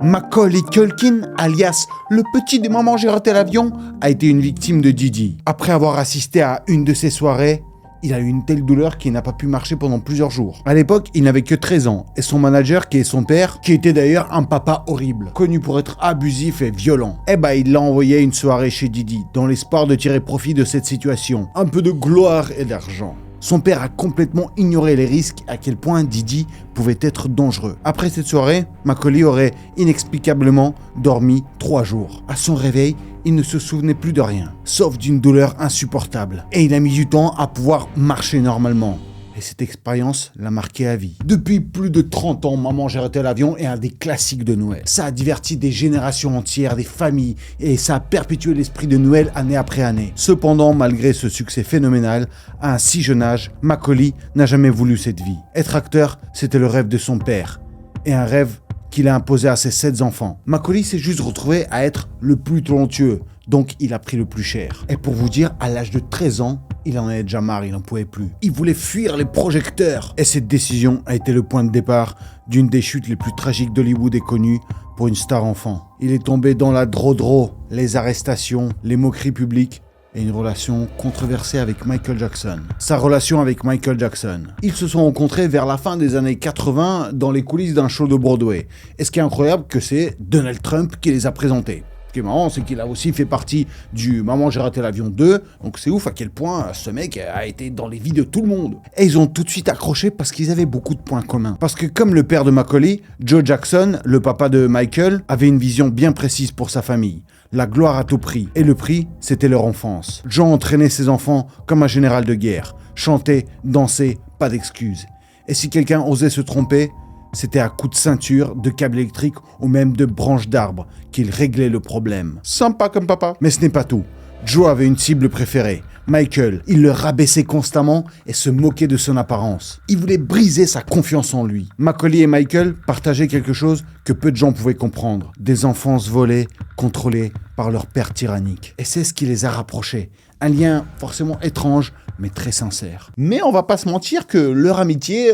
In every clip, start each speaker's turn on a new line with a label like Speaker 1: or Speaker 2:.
Speaker 1: Macaulay Culkin, alias le petit des mamans j'ai raté l'avion, a été une victime de Didi. Après avoir assisté à une de ses soirées, il a eu une telle douleur qu'il n'a pas pu marcher pendant plusieurs jours. À l'époque, il n'avait que 13 ans, et son manager, qui est son père, qui était d'ailleurs un papa horrible, connu pour être abusif et violent, il l'a envoyé à une soirée chez Didi, dans l'espoir de tirer profit de cette situation. Un peu de gloire et d'argent. Son père a complètement ignoré les risques à quel point Didi pouvait être dangereux. Après cette soirée, Macaulay aurait inexplicablement dormi 3 jours. À son réveil, il ne se souvenait plus de rien, sauf d'une douleur insupportable. Et il a mis du temps à pouvoir marcher normalement. Et cette expérience l'a marqué à vie. Depuis plus de 30 ans, Maman j'ai raté l'avion est un des classiques de Noël. Ça a diverti des générations entières, des familles, et ça a perpétué l'esprit de Noël année après année. Cependant, malgré ce succès phénoménal, à un si jeune âge, Macaulay n'a jamais voulu cette vie. Être acteur, c'était le rêve de son père. Et un rêve qu'il a imposé à ses 7 enfants. Macaulay s'est juste retrouvé à être le plus talentueux, donc il a pris le plus cher. Et pour vous dire, à l'âge de 13 ans, il en avait déjà marre, il n'en pouvait plus. Il voulait fuir les projecteurs. Et cette décision a été le point de départ d'une des chutes les plus tragiques d'Hollywood et connues pour une star enfant. Il est tombé dans la dro-dro, les arrestations, les moqueries publiques et une relation controversée avec Michael Jackson. Sa relation avec Michael Jackson. Ils se sont rencontrés vers la fin des années 80 dans les coulisses d'un show de Broadway. Et ce qui est incroyable, que c'est Donald Trump qui les a présentés. Ce qui est marrant, c'est qu'il a aussi fait partie du Maman j'ai raté l'avion 2, donc c'est ouf à quel point ce mec a été dans les vies de tout le monde. Et ils ont tout de suite accroché parce qu'ils avaient beaucoup de points communs. Parce que comme le père de Macaulay, Joe Jackson, le papa de Michael, avait une vision bien précise pour sa famille. La gloire à tout prix. Et le prix, c'était leur enfance. Joe entraînait ses enfants comme un général de guerre. Chantait, dansait, pas d'excuses. Et si quelqu'un osait se tromper, c'était à coups de ceinture, de câbles électriques ou même de branches d'arbres qu'il réglait le problème. Sympa comme papa. Mais ce n'est pas tout. Joe avait une cible préférée, Michael. Il le rabaissait constamment et se moquait de son apparence. Il voulait briser sa confiance en lui. Macaulay et Michael partageaient quelque chose que peu de gens pouvaient comprendre. Des enfances volées, contrôlées par leur père tyrannique. Et c'est ce qui les a rapprochés. Un lien forcément étrange, mais très sincère. Mais on va pas se mentir que leur amitié,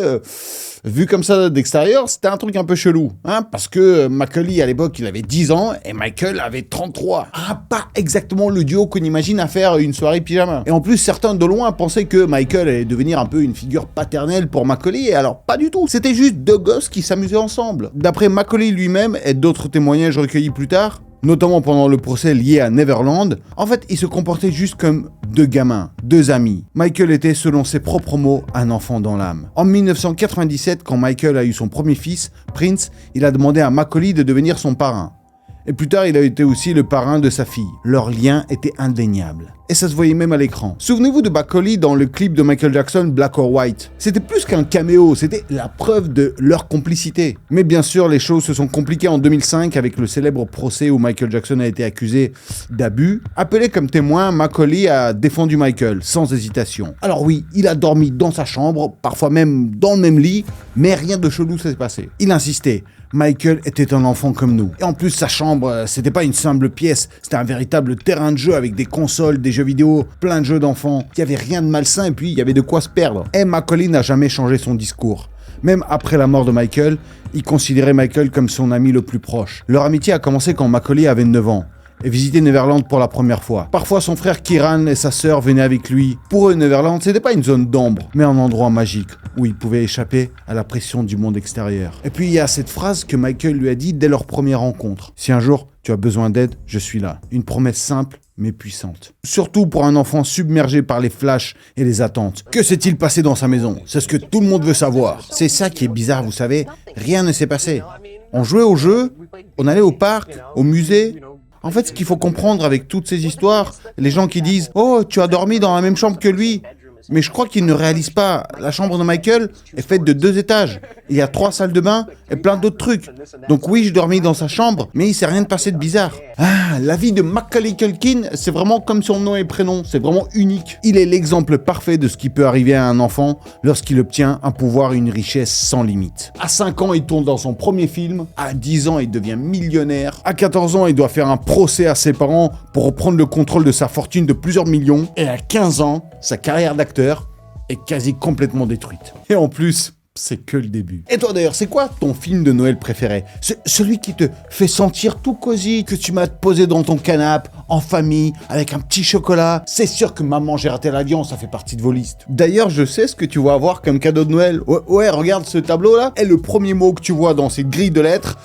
Speaker 1: vu comme ça d'extérieur, c'était un truc un peu chelou. Parce que Macaulay, à l'époque, il avait 10 ans et Michael avait 33. Ah, pas exactement le duo qu'on imagine à faire une soirée pyjama. Et en plus, certains de loin pensaient que Michael allait devenir un peu une figure paternelle pour Macaulay, et alors pas du tout. C'était juste 2 gosses qui s'amusaient ensemble. D'après Macaulay lui-même et d'autres témoignages recueillis plus tard, notamment pendant le procès lié à Neverland, en fait, ils se comportaient juste comme 2 gamins, 2 amis. Michael était, selon ses propres mots, un enfant dans l'âme. En 1997, quand Michael a eu son premier fils, Prince, il a demandé à Macaulay de devenir son parrain. Et plus tard, il a été aussi le parrain de sa fille. Leur lien était indéniable. Et ça se voyait même à l'écran. Souvenez-vous de Macaulay dans le clip de Michael Jackson, Black or White. C'était plus qu'un caméo, c'était la preuve de leur complicité. Mais bien sûr, les choses se sont compliquées en 2005 avec le célèbre procès où Michael Jackson a été accusé d'abus. Appelé comme témoin, Macaulay a défendu Michael, sans hésitation. Alors oui, il a dormi dans sa chambre, parfois même dans le même lit, mais rien de chelou s'est passé. Il insistait. Michael était un enfant comme nous. Et en plus, sa chambre, c'était pas une simple pièce, c'était un véritable terrain de jeu avec des consoles, des jeux vidéo, plein de jeux d'enfants. Il y avait rien de malsain et puis il y avait de quoi se perdre. Et Macaulay n'a jamais changé son discours. Même après la mort de Michael, il considérait Michael comme son ami le plus proche. Leur amitié a commencé quand Macaulay avait 9 ans. Et visiter Neverland pour la première fois. Parfois, son frère Kieran et sa sœur venaient avec lui. Pour eux, Neverland, c'était pas une zone d'ombre, mais un endroit magique où ils pouvaient échapper à la pression du monde extérieur. Et puis, il y a cette phrase que Michael lui a dit dès leur première rencontre. Si un jour, tu as besoin d'aide, je suis là. Une promesse simple, mais puissante. Surtout pour un enfant submergé par les flashs et les attentes. Que s'est-il passé dans sa maison? C'est ce que tout le monde veut savoir. C'est ça qui est bizarre, vous savez. Rien ne s'est passé. On jouait au jeu, on allait au parc, au musée. En fait, ce qu'il faut comprendre avec toutes ces histoires, les gens qui disent « Oh, tu as dormi dans la même chambre que lui », mais je crois qu'ils ne réalisent pas. La chambre de Michael est faite de 2 étages. Il y a 3 salles de bain et plein d'autres trucs. Donc oui, je dormis dans sa chambre, mais il s'est rien passé de bizarre. Ah, la vie de Macaulay Culkin, c'est vraiment comme son nom et prénom. C'est vraiment unique. Il est l'exemple parfait de ce qui peut arriver à un enfant lorsqu'il obtient un pouvoir et une richesse sans limite. À 5 ans, il tourne dans son premier film. À 10 ans, il devient millionnaire. À 14 ans, il doit faire un procès à ses parents pour reprendre le contrôle de sa fortune de plusieurs millions. Et à 15 ans, sa carrière d'acteur est quasi complètement détruite. Et en plus, c'est que le début. Et toi d'ailleurs, c'est quoi ton film de Noël préféré? Celui qui te fait sentir tout cosy, que tu m'as posé dans ton canapé, en famille, avec un petit chocolat. C'est sûr que Maman, j'ai raté l'avion, ça fait partie de vos listes. D'ailleurs, je sais ce que tu vas avoir comme cadeau de Noël. Ouais, regarde ce tableau là. Et le premier mot que tu vois dans cette grille de lettres,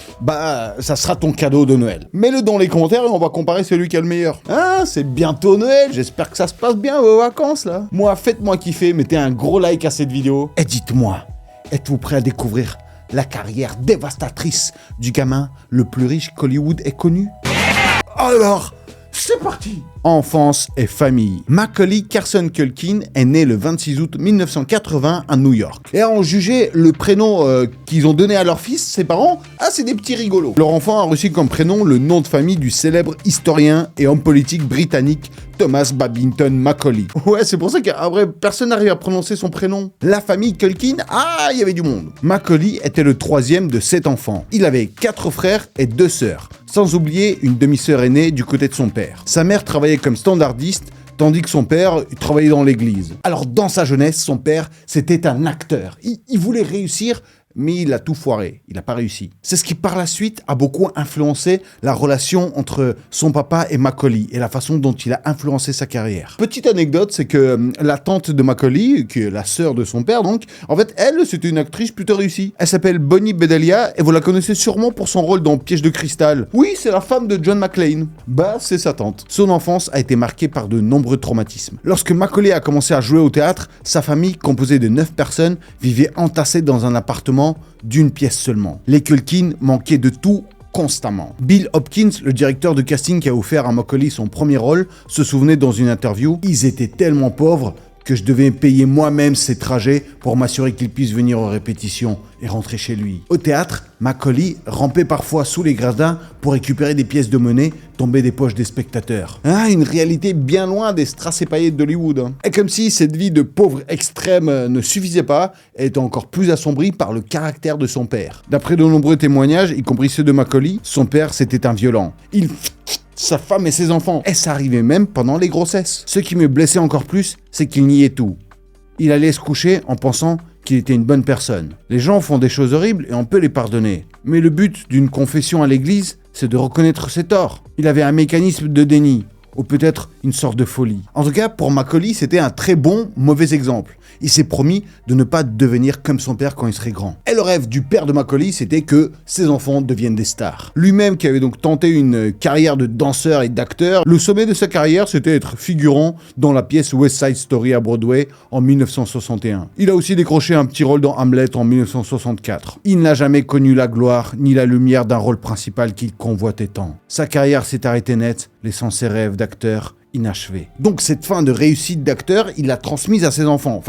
Speaker 1: ça sera ton cadeau de Noël. Mets-le dans les commentaires et on va comparer celui qui a le meilleur. Ah, c'est bientôt Noël, j'espère que ça se passe bien vos vacances là. Moi, faites-moi kiffer, mettez un gros like à cette vidéo. Et dites-moi, êtes-vous prêt à découvrir la carrière dévastatrice du gamin le plus riche qu'Hollywood ait connu? Alors, c'est parti! Enfance et famille. Macaulay Carson Culkin est né le 26 août 1980 à New York. Et à en juger le prénom qu'ils ont donné à leur fils, ses parents, c'est des petits rigolos. Leur enfant a reçu comme prénom le nom de famille du célèbre historien et homme politique britannique Thomas Babington Macaulay. Ouais, c'est pour ça qu'en vrai, personne n'arrive à prononcer son prénom. La famille Culkin, il y avait du monde. Macaulay était le troisième de 7 enfants. Il avait 4 frères et 2 sœurs, sans oublier une demi-sœur aînée du côté de son père. Sa mère travaillait comme standardiste, tandis que son père travaillait dans l'église. Alors dans sa jeunesse, son père, c'était un acteur. Il voulait réussir, mais il a tout foiré, il n'a pas réussi. C'est ce qui par la suite a beaucoup influencé la relation entre son papa et Macaulay et la façon dont il a influencé sa carrière. Petite anecdote, c'est que la tante de Macaulay, qui est la sœur de son père donc, en fait elle c'était une actrice plutôt réussie. Elle s'appelle Bonnie Bedelia et vous la connaissez sûrement pour son rôle dans Piège de cristal. Oui, c'est la femme de John McClane. C'est sa tante. Son enfance a été marquée par de nombreux traumatismes. Lorsque Macaulay a commencé à jouer au théâtre, sa famille, composée de 9 personnes, vivait entassée dans un appartement d'une pièce seulement. Les Culkin manquaient de tout constamment. Bill Hopkins, le directeur de casting qui a offert à Macaulay son premier rôle, se souvenait dans une interview: ils étaient tellement pauvres que je devais payer moi-même ses trajets pour m'assurer qu'il puisse venir aux répétitions et rentrer chez lui. Au théâtre, Macaulay rampait parfois sous les gradins pour récupérer des pièces de monnaie tombées des poches des spectateurs. Une réalité bien loin des strass et paillettes d'Hollywood. Et comme si cette vie de pauvre extrême ne suffisait pas, elle était encore plus assombrie par le caractère de son père. D'après de nombreux témoignages, y compris ceux de Macaulay, son père c'était un violent. Il sa femme et ses enfants. Et ça arrivait même pendant les grossesses. Ce qui me blessait encore plus, c'est qu'il niait tout. Il allait se coucher en pensant qu'il était une bonne personne. Les gens font des choses horribles et on peut les pardonner. Mais le but d'une confession à l'église, c'est de reconnaître ses torts. Il avait un mécanisme de déni, ou peut-être une sorte de folie. En tout cas, pour Macaulay, c'était un très bon, mauvais exemple. Il s'est promis de ne pas devenir comme son père quand il serait grand. Et le rêve du père de Macaulay, c'était que ses enfants deviennent des stars. Lui-même qui avait donc tenté une carrière de danseur et d'acteur, le sommet de sa carrière, c'était être figurant dans la pièce West Side Story à Broadway en 1961. Il a aussi décroché un petit rôle dans Hamlet en 1964. Il n'a jamais connu la gloire ni la lumière d'un rôle principal qu'il convoitait tant. Sa carrière s'est arrêtée net, laissant ses rêves d'acteur inachevé. Donc cette fin de réussite d'acteur, il l'a transmise à ses enfants,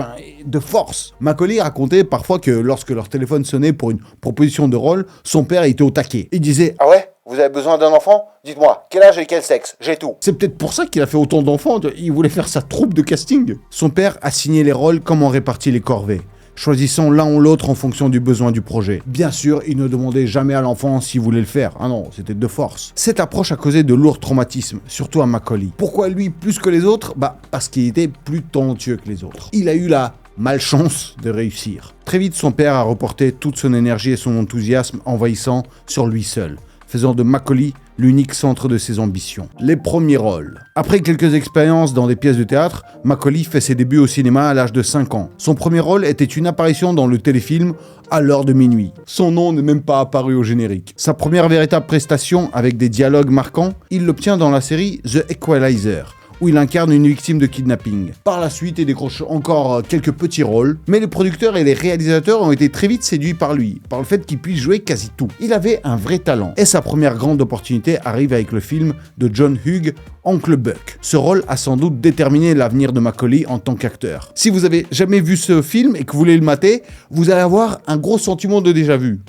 Speaker 1: de force. Macaulay racontait parfois que lorsque leur téléphone sonnait pour une proposition de rôle, son père était au taquet. Il disait « Ah ouais ? Vous avez besoin d'un enfant ? Dites-moi, quel âge et quel sexe ? J'ai tout. » C'est peut-être pour ça qu'il a fait autant d'enfants, il voulait faire sa troupe de casting. Son père a signé les rôles comme on répartit les corvées, choisissant l'un ou l'autre en fonction du besoin du projet. Bien sûr, il ne demandait jamais à l'enfant s'il voulait le faire. Non, c'était de force. Cette approche a causé de lourds traumatismes, surtout à Macaulay. Pourquoi lui plus que les autres ? Parce qu'il était plus talentueux que les autres. Il a eu la malchance de réussir. Très vite, son père a reporté toute son énergie et son enthousiasme envahissant sur lui seul, faisant de Macaulay l'unique centre de ses ambitions. Les premiers rôles. Après quelques expériences dans des pièces de théâtre, Macaulay fait ses débuts au cinéma à l'âge de 5 ans. Son premier rôle était une apparition dans le téléfilm À l'heure de minuit. Son nom n'est même pas apparu au générique. Sa première véritable prestation avec des dialogues marquants, il l'obtient dans la série The Equalizer, où il incarne une victime de kidnapping. Par la suite, il décroche encore quelques petits rôles, mais les producteurs et les réalisateurs ont été très vite séduits par lui, par le fait qu'il puisse jouer quasi tout. Il avait un vrai talent, et sa première grande opportunité arrive avec le film de John Hughes, Oncle Buck. Ce rôle a sans doute déterminé l'avenir de Macaulay en tant qu'acteur. Si vous avez jamais vu ce film et que vous voulez le mater, vous allez avoir un gros sentiment de déjà-vu.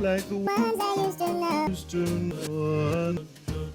Speaker 1: Like the ones I used to know.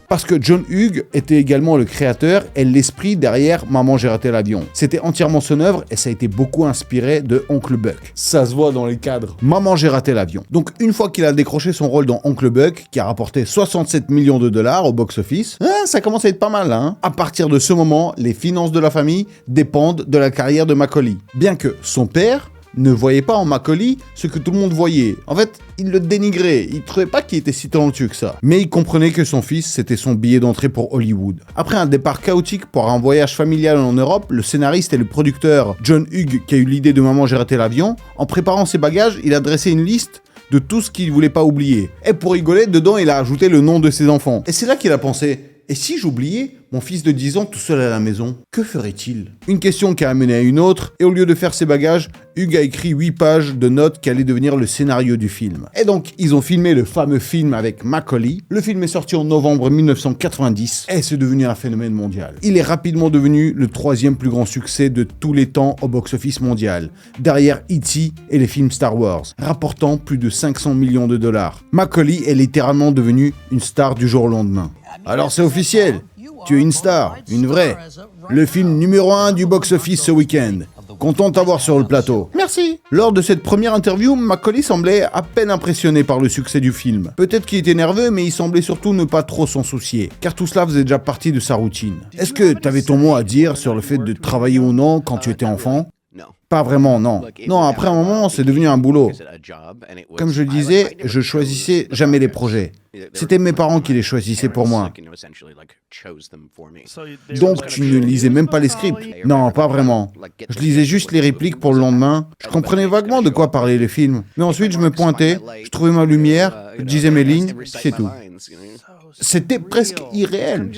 Speaker 1: Parce que John Hughes était également le créateur et l'esprit derrière Maman j'ai raté l'avion. C'était entièrement son œuvre et ça a été beaucoup inspiré de Oncle Buck. Ça se voit dans les cadres. Maman j'ai raté l'avion. Donc une fois qu'il a décroché son rôle dans Oncle Buck, qui a rapporté 67 millions de dollars au box-office, ça commence à être pas mal là. Hein. À partir de ce moment, les finances de la famille dépendent de la carrière de Macaulay. Bien que son père ne voyait pas en Macaulay ce que tout le monde voyait. En fait, il le dénigrait, il trouvait pas qu'il était si talentueux que ça. Mais il comprenait que son fils, c'était son billet d'entrée pour Hollywood. Après un départ chaotique pour un voyage familial en Europe, le scénariste et le producteur John Hughes, qui a eu l'idée de Maman j'ai raté l'avion, en préparant ses bagages, il a dressé une liste de tout ce qu'il voulait pas oublier. Et pour rigoler, dedans, il a ajouté le nom de ses enfants. Et c'est là qu'il a pensé, et si j'oubliais mon fils de 10 ans tout seul à la maison, que ferait-il? Une question qui a amené à une autre, et au lieu de faire ses bagages, Hughes a écrit 8 pages de notes qui allaient devenir le scénario du film. Et donc, ils ont filmé le fameux film avec Macaulay. Le film est sorti en novembre 1990, et c'est devenu un phénomène mondial. Il est rapidement devenu le 3e plus grand succès de tous les temps au box-office mondial, derrière E.T. et les films Star Wars, rapportant plus de 500 millions de dollars. Macaulay est littéralement devenu une star du jour au lendemain. Alors c'est officiel, tu es une star, une vraie. Le film numéro 1 du box-office ce week-end. Content de t'avoir sur le plateau. Merci. Lors de cette première interview, Macaulay semblait à peine impressionné par le succès du film. Peut-être qu'il était nerveux, mais il semblait surtout ne pas trop s'en soucier, car tout cela faisait déjà partie de sa routine. Est-ce que t'avais ton mot à dire sur le fait de travailler ou non quand tu étais enfant ? Pas vraiment, non. Non, après un moment, c'est devenu un boulot. Comme je disais, je choisissais jamais les projets. C'était mes parents qui les choisissaient pour moi. Donc, tu ne lisais même pas les scripts? Non, pas vraiment. Je lisais juste les répliques pour le lendemain. Je comprenais vaguement de quoi parlait le film. Mais ensuite, je me pointais, je trouvais ma lumière, je disais mes lignes, c'est tout. C'était presque irréel.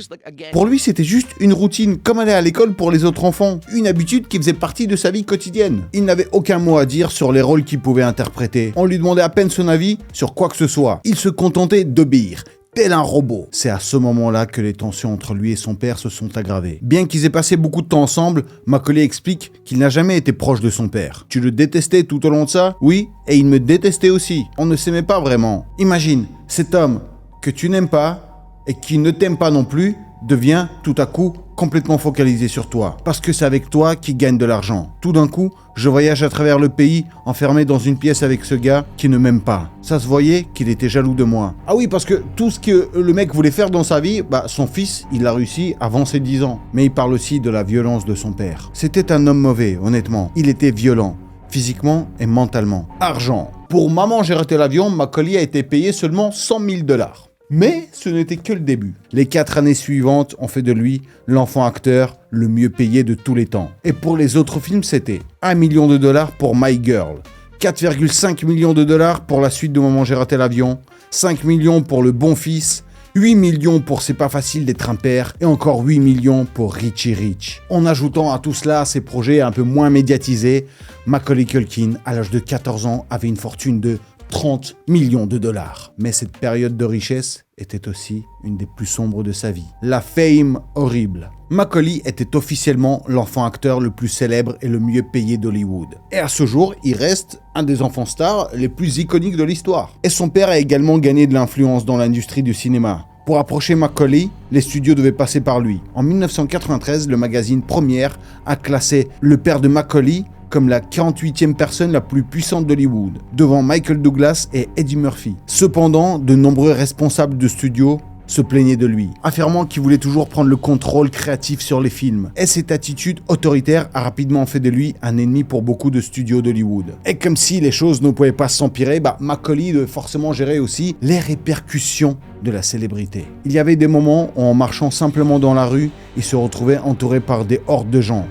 Speaker 1: Pour lui, c'était juste une routine, comme aller à l'école pour les autres enfants. Une habitude qui faisait partie de sa vie quotidienne. Il n'avait aucun mot à dire sur les rôles qu'il pouvait interpréter. On lui demandait à peine son avis sur quoi que ce soit. Il se contentait d'obéir, tel un robot. C'est à ce moment-là que les tensions entre lui et son père se sont aggravées. Bien qu'ils aient passé beaucoup de temps ensemble, Macaulay explique qu'il n'a jamais été proche de son père. Tu le détestais tout au long de ça? Oui, et il me détestait aussi. On ne s'aimait pas vraiment. Imagine, cet homme que tu n'aimes pas et qui ne t'aime pas non plus devient tout à coup complètement focalisé sur toi. Parce que c'est avec toi qu'il gagne de l'argent. Tout d'un coup, je voyage à travers le pays, enfermé dans une pièce avec ce gars qui ne m'aime pas. Ça se voyait qu'il était jaloux de moi. Ah oui, parce que tout ce que le mec voulait faire dans sa vie, son fils, il l'a réussi avant ses 10 ans. Mais il parle aussi de la violence de son père. C'était un homme mauvais, honnêtement. Il était violent, physiquement et mentalement. Argent. Pour Maman j'ai raté l'avion, Macaulay a été payé seulement 100 000 $. Mais ce n'était que le début. Les 4 années suivantes ont fait de lui l'enfant acteur le mieux payé de tous les temps. Et pour les autres films, c'était 1 million de dollars pour My Girl, 4,5 millions de dollars pour la suite de Maman j'ai raté l'avion, 5 millions pour Le Bon Fils, 8 millions pour C'est pas facile d'être un père et encore 8 millions pour Richie Rich. En ajoutant à tout cela ces projets un peu moins médiatisés, Macaulay Culkin, à l'âge de 14 ans, avait une fortune de 30 millions de dollars. Mais cette période de richesse était aussi une des plus sombres de sa vie. La fame horrible. Macaulay était officiellement l'enfant acteur le plus célèbre et le mieux payé d'Hollywood. Et à ce jour, il reste un des enfants stars les plus iconiques de l'histoire. Et son père a également gagné de l'influence dans l'industrie du cinéma. Pour approcher Macaulay, les studios devaient passer par lui. En 1993, le magazine Première a classé le père de Macaulay comme la 48e personne la plus puissante d'Hollywood, devant Michael Douglas et Eddie Murphy. Cependant, de nombreux responsables de studios se plaignaient de lui, affirmant qu'il voulait toujours prendre le contrôle créatif sur les films. Et cette attitude autoritaire a rapidement fait de lui un ennemi pour beaucoup de studios d'Hollywood. Et comme si les choses ne pouvaient pas s'empirer, Macaulay devait forcément gérer aussi les répercussions de la célébrité. Il y avait des moments où en marchant simplement dans la rue, il se retrouvait entouré par des hordes de gens.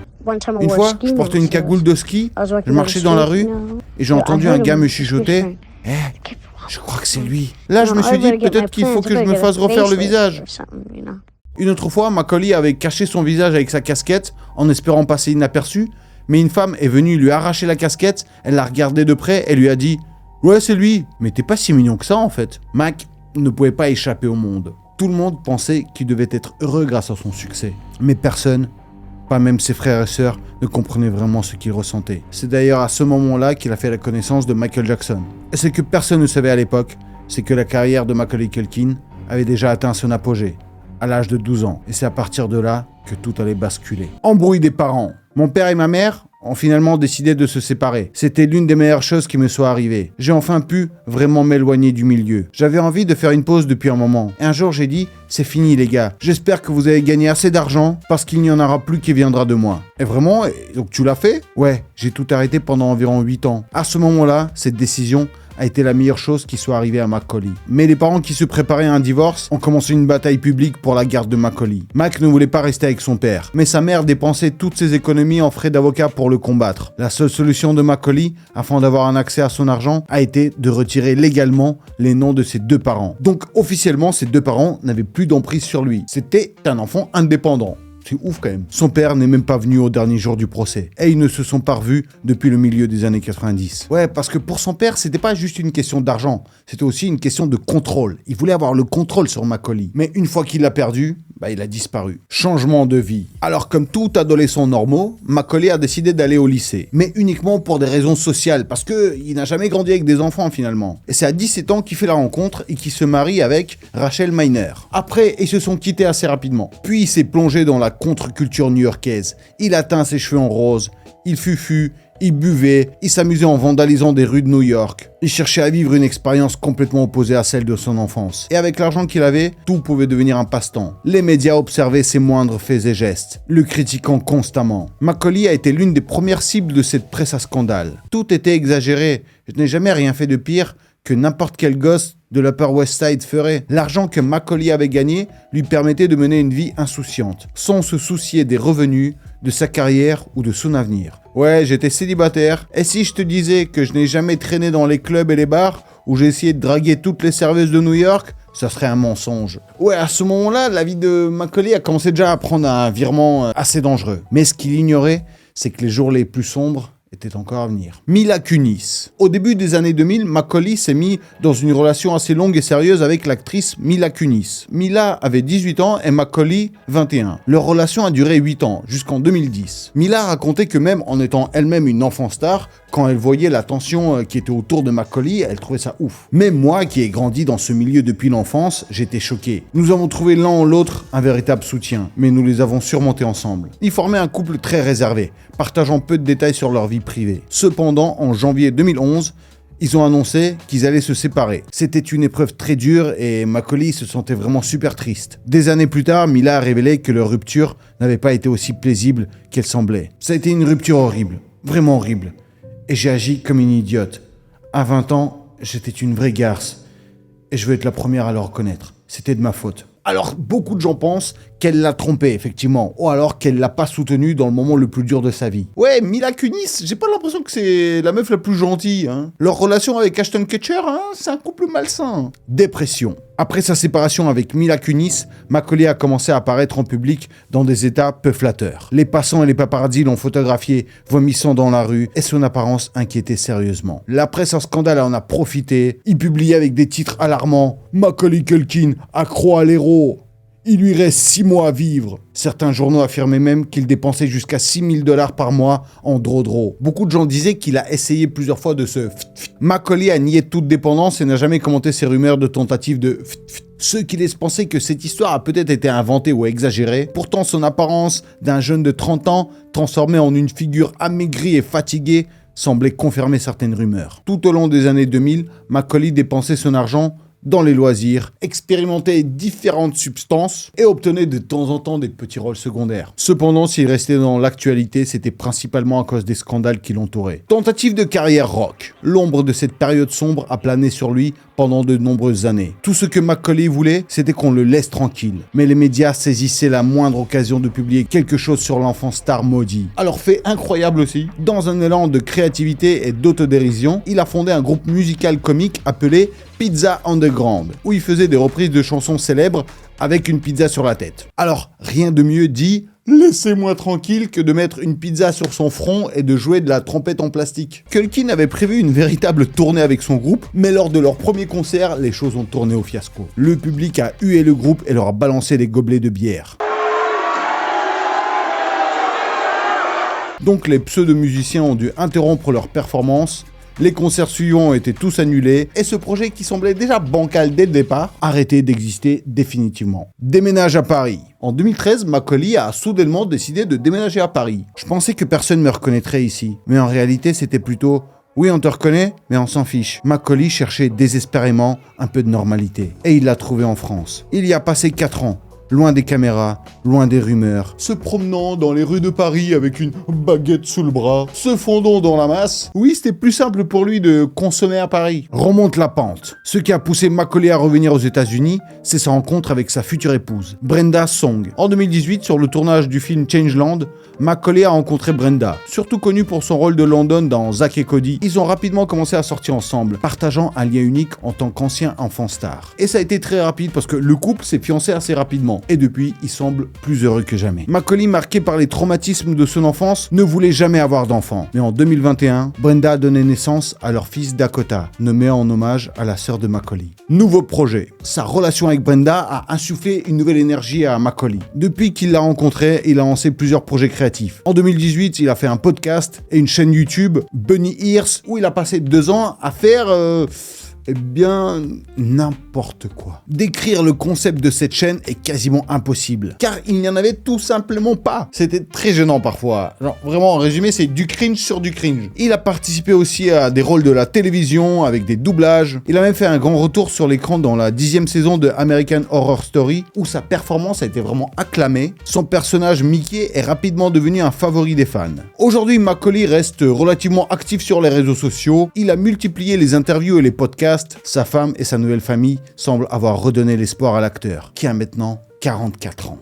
Speaker 1: Une fois, je portais une cagoule de ski, je marchais dans la rue et j'ai entendu un gars me chuchoter « je crois que c'est lui ». Là, je me suis dit peut-être qu'il faut que je me fasse refaire le visage. Une autre fois, Macaulay avait caché son visage avec sa casquette en espérant passer inaperçu, mais une femme est venue lui arracher la casquette, elle l'a regardé de près et lui a dit « ouais, c'est lui, mais t'es pas si mignon que ça en fait ». Mac ne pouvait pas échapper au monde. Tout le monde pensait qu'il devait être heureux grâce à son succès, mais personne, pas même ses frères et sœurs, ne comprenaient vraiment ce qu'il ressentait. C'est d'ailleurs à ce moment-là qu'il a fait la connaissance de Michael Jackson. Et ce que personne ne savait à l'époque, c'est que la carrière de Macaulay Culkin avait déjà atteint son apogée. à l'âge de 12 ans. Et c'est à partir de là que tout allait basculer. Embrouille des parents. Mon père et ma mère ont finalement décidé de se séparer. C'était l'une des meilleures choses qui me soit arrivée. J'ai enfin pu vraiment m'éloigner du milieu. J'avais envie de faire une pause depuis un moment. Et un jour, j'ai dit, c'est fini les gars. J'espère que vous avez gagné assez d'argent parce qu'il n'y en aura plus qui viendra de moi. Et vraiment, donc tu l'as fait? Ouais, j'ai tout arrêté pendant environ 8 ans. À ce moment-là, cette décision a été la meilleure chose qui soit arrivée à Macaulay. Mais les parents qui se préparaient à un divorce ont commencé une bataille publique pour la garde de Macaulay. Mac ne voulait pas rester avec son père, mais sa mère dépensait toutes ses économies en frais d'avocat pour le combattre. La seule solution de Macaulay, afin d'avoir un accès à son argent, a été de retirer légalement les noms de ses 2 parents. Donc officiellement, ses 2 parents n'avaient plus d'emprise sur lui. C'était un enfant indépendant. C'est ouf quand même. Son père n'est même pas venu au dernier jour du procès. Et ils ne se sont pas revus depuis le milieu des années 90. Ouais, parce que pour son père, c'était pas juste une question d'argent. C'était aussi une question de contrôle. Il voulait avoir le contrôle sur Macaulay. Mais une fois qu'il l'a perdu, il a disparu. Changement de vie. Alors comme tout adolescent normaux, Macaulay a décidé d'aller au lycée. Mais uniquement pour des raisons sociales, parce qu'il n'a jamais grandi avec des enfants finalement. Et c'est à 17 ans qu'il fait la rencontre et qu'il se marie avec Rachel Miner. Après, ils se sont quittés assez rapidement. Puis il s'est plongé dans la contre-culture new-yorkaise. Il a teint ses cheveux en rose, il fufu, il buvait, il s'amusait en vandalisant des rues de New York. Il cherchait à vivre une expérience complètement opposée à celle de son enfance. Et avec l'argent qu'il avait, tout pouvait devenir un passe-temps. Les médias observaient ses moindres faits et gestes, le critiquant constamment. Macaulay a été l'une des premières cibles de cette presse à scandale. Tout était exagéré. Je n'ai jamais rien fait de pire que n'importe quel gosse de l'Upper West Side ferait. L'argent que Macaulay avait gagné lui permettait de mener une vie insouciante, sans se soucier des revenus, de sa carrière ou de son avenir. Ouais, j'étais célibataire, et si je te disais que je n'ai jamais traîné dans les clubs et les bars, où j'ai essayé de draguer toutes les serveuses de New York, ça serait un mensonge. Ouais, à ce moment-là, la vie de Macaulay a commencé déjà à prendre un virement assez dangereux. Mais ce qu'il ignorait, c'est que les jours les plus sombres était encore à venir. Mila Kunis. Au début des années 2000, Macaulay s'est mis dans une relation assez longue et sérieuse avec l'actrice Mila Kunis. Mila avait 18 ans et Macaulay 21. Leur relation a duré 8 ans, jusqu'en 2010. Mila racontait que même en étant elle-même une enfant star, quand elle voyait la tension qui était autour de Macaulay, elle trouvait ça ouf. Même moi, qui ai grandi dans ce milieu depuis l'enfance, j'étais choqué. Nous avons trouvé l'un en l'autre un véritable soutien, mais nous les avons surmontés ensemble. Ils formaient un couple très réservé, partageant peu de détails sur leur vie privée. Cependant, en janvier 2011, ils ont annoncé qu'ils allaient se séparer. C'était une épreuve très dure et Macaulay se sentait vraiment super triste. Des années plus tard, Mila a révélé que leur rupture n'avait pas été aussi paisible qu'elle semblait. Ça a été une rupture horrible, vraiment horrible. Et j'ai agi comme une idiote. À 20 ans, j'étais une vraie garce. Et je veux être la première à le reconnaître. C'était de ma faute. Alors, beaucoup de gens pensent qu'elle l'a trompé, effectivement, ou alors qu'elle l'a pas soutenu dans le moment le plus dur de sa vie. Ouais, Mila Kunis, j'ai pas l'impression que c'est la meuf la plus gentille, hein. Leur relation avec Ashton Kutcher, c'est un couple malsain. Dépression. Après sa séparation avec Mila Kunis, Macaulay a commencé à apparaître en public dans des états peu flatteurs. Les passants et les paparazzi l'ont photographié, vomissant dans la rue, et son apparence inquiétait sérieusement. La presse en scandale en a profité. Il publiait avec des titres alarmants « Macaulay Culkin, accro à l'héros ». Il lui reste 6 mois à vivre. Certains journaux affirmaient même qu'il dépensait jusqu'à 6 000 $ par mois en dro-dro. Beaucoup de gens disaient qu'il a essayé plusieurs fois de se Macaulay a nié toute dépendance et n'a jamais commenté ces rumeurs de tentatives de Ceux qui laissent penser que cette histoire a peut-être été inventée ou exagérée. Pourtant, son apparence d'un jeune de 30 ans, transformé en une figure amaigrie et fatiguée, semblait confirmer certaines rumeurs. Tout au long des années 2000, Macaulay dépensait son argent dans les loisirs, expérimentait différentes substances et obtenait de temps en temps des petits rôles secondaires. Cependant, s'il restait dans l'actualité, c'était principalement à cause des scandales qui l'entouraient. Tentative de carrière rock. L'ombre de cette période sombre a plané sur lui pendant de nombreuses années. Tout ce que Macaulay voulait, c'était qu'on le laisse tranquille. Mais les médias saisissaient la moindre occasion de publier quelque chose sur l'enfant star maudit. Alors, fait incroyable aussi, dans un élan de créativité et d'autodérision, il a fondé un groupe musical comique appelé Pizza Underground, où il faisait des reprises de chansons célèbres avec une pizza sur la tête. Alors, rien de mieux dit « Laissez-moi tranquille » que de mettre une pizza sur son front et de jouer de la trompette en plastique. Culkin avait prévu une véritable tournée avec son groupe, mais lors de leur premier concert, les choses ont tourné au fiasco. Le public a hué le groupe et leur a balancé des gobelets de bière. Donc les pseudo-musiciens ont dû interrompre leur performance, Les concerts suivants étaient tous annulés et ce projet qui semblait déjà bancal dès le départ arrêtait d'exister définitivement. Déménage à Paris. En 2013, Macaulay a soudainement décidé de déménager à Paris. Je pensais que personne me reconnaîtrait ici, mais en réalité c'était plutôt « oui, on te reconnaît, mais on s'en fiche ». Macaulay cherchait désespérément un peu de normalité et il l'a trouvé en France. Il y a passé 4 ans. Loin des caméras, loin des rumeurs, se promenant dans les rues de Paris avec une baguette sous le bras, se fondant dans la masse. Oui, c'était plus simple pour lui de consommer à Paris. Remonte la pente. Ce qui a poussé Macaulay à revenir aux États-Unis, c'est sa rencontre avec sa future épouse, Brenda Song. En 2018, sur le tournage du film Changeland, Macaulay a rencontré Brenda, surtout connue pour son rôle de London dans Zack et Cody. Ils ont rapidement commencé à sortir ensemble, partageant un lien unique en tant qu'ancien enfant star. Et ça a été très rapide parce que le couple s'est fiancé assez rapidement. Et depuis, il semble plus heureux que jamais. Macaulay, marqué par les traumatismes de son enfance, ne voulait jamais avoir d'enfant. Mais en 2021, Brenda a donné naissance à leur fils Dakota, nommé en hommage à la sœur de Macaulay. Nouveau projet. Sa relation avec Brenda a insufflé une nouvelle énergie à Macaulay. Depuis qu'il l'a rencontrée, il a lancé plusieurs projets créatifs. En 2018, il a fait un podcast et une chaîne YouTube, Bunny Ears, où il a passé 2 ans à faire... Eh bien, n'importe quoi. Décrire le concept de cette chaîne est quasiment impossible, car il n'y en avait tout simplement pas. C'était très gênant parfois. Genre, vraiment, en résumé, c'est du cringe sur du cringe. Il a participé aussi à des rôles de la télévision, avec des doublages. Il a même fait un grand retour sur l'écran dans la 10e saison de American Horror Story, où sa performance a été vraiment acclamée. Son personnage Mickey est rapidement devenu un favori des fans. Aujourd'hui, Macaulay reste relativement actif sur les réseaux sociaux. Il a multiplié les interviews et les podcasts. Sa femme et sa nouvelle famille semblent avoir redonné l'espoir à l'acteur, qui a maintenant 44 ans.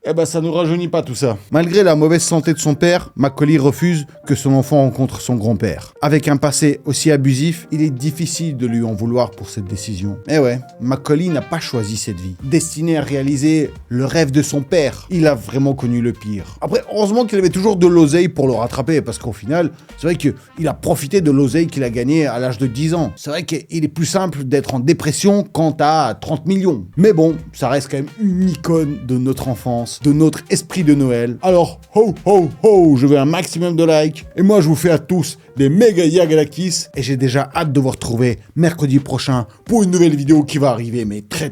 Speaker 1: Eh ben, ça nous rajeunit pas tout ça. Malgré la mauvaise santé de son père, Macaulay refuse que son enfant rencontre son grand-père. Avec un passé aussi abusif, il est difficile de lui en vouloir pour cette décision. Eh ouais, Macaulay n'a pas choisi cette vie. Destiné à réaliser le rêve de son père, il a vraiment connu le pire. Après, heureusement qu'il avait toujours de l'oseille pour le rattraper, parce qu'au final, c'est vrai qu'il a profité de l'oseille qu'il a gagné à l'âge de 10 ans. C'est vrai qu'il est plus simple d'être en dépression quand t'as 30 millions. Mais bon, ça reste quand même une icône de notre enfance, de notre esprit de Noël. Alors, ho ho ho, je veux un maximum de likes. Et moi, je vous fais à tous des méga yagalakis. Et j'ai déjà hâte de vous retrouver mercredi prochain pour une nouvelle vidéo qui va arriver, mais très